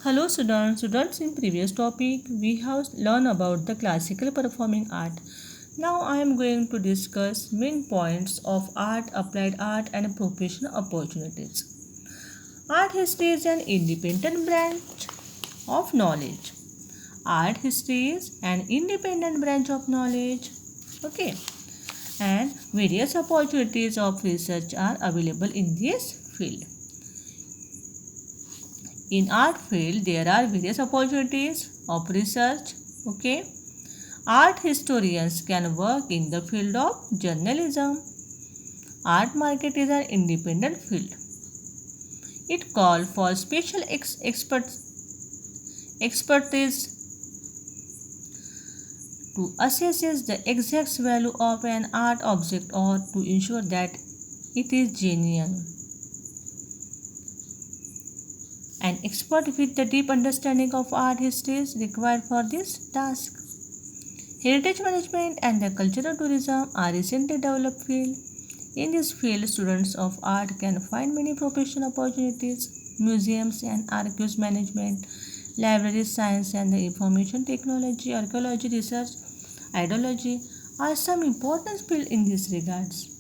Hello students. In previous topic we have learned about the classical performing art. Now I am going to discuss main points of art, applied art and professional opportunities. Art history is an independent branch of knowledge. Art history is an independent branch of knowledge. Okay. And various opportunities of research are available in this field. In art field there are various opportunities of research. Okay, art historians can work in the field of journalism. Art market is an independent field. It calls for special expertise to assess the exact value of an art object or to ensure that it is genuine. An expert with a deep understanding of art history is required for this task. Heritage management and the cultural tourism are recently developed field. In this field, students of art can find many professional opportunities. Museums and archives management, library science and the information technology, archaeology research, ideology are some important fields in this regards.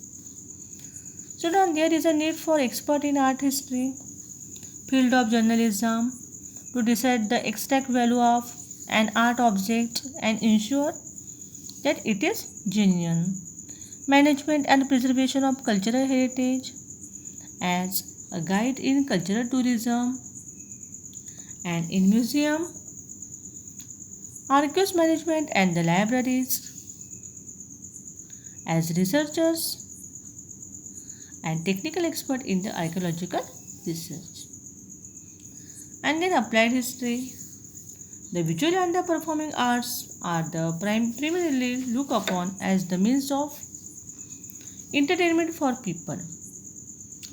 Students, there is a need for expert in art history, field of journalism to decide the exact value of an art object and ensure that it is genuine. Management and preservation of cultural heritage as a guide in cultural tourism and in museum, archives management and the libraries as researchers and technical expert in the archaeological research. And then applied history. The visual and the performing arts are the primarily looked upon as the means of entertainment for people.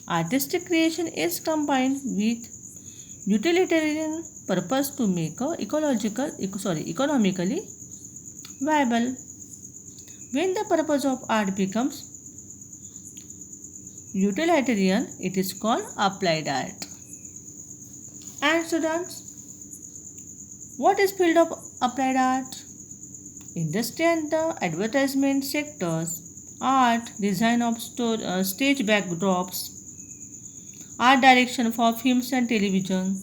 Artistic creation is combined with utilitarian purpose to make a economically viable. When the purpose of art becomes utilitarian, it is called applied art. And students, what is field of applied art? Industry and the advertisement sectors, art, design of stage backdrops, art direction for films and television,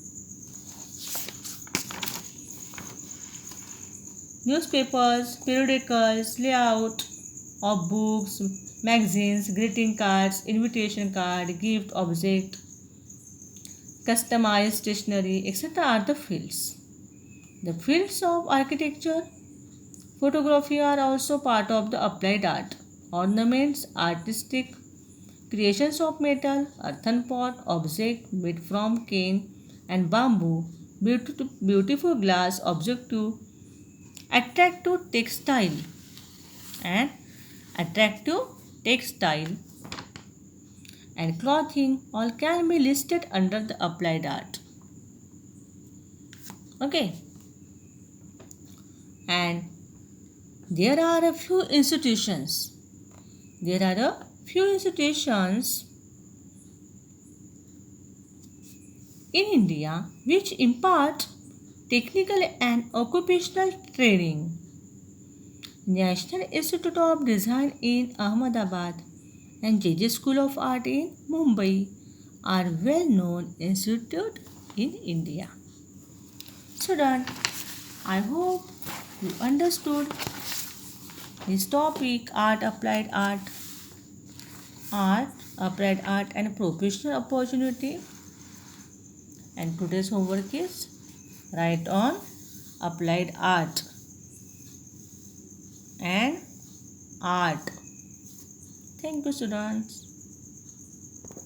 newspapers, periodicals, layout of books, magazines, greeting cards, invitation card, gift object, customized stationery, etc. are the fields. The fields of architecture, photography are also part of the applied art. Ornaments, artistic creations of metal, earthen pot, object made from cane and bamboo, beautiful glass, objective, attractive textile and attractive textile and clothing all can be listed under the applied art. Okay. And there are a few institutions. in India which impart technical and occupational training. National Institute of Design in Ahmedabad and JJ School of Art in Mumbai are well-known institutes in India. Students, I hope you understood this topic art, applied art, and professional opportunity. And today's homework is write on applied art and art. Thank you, students.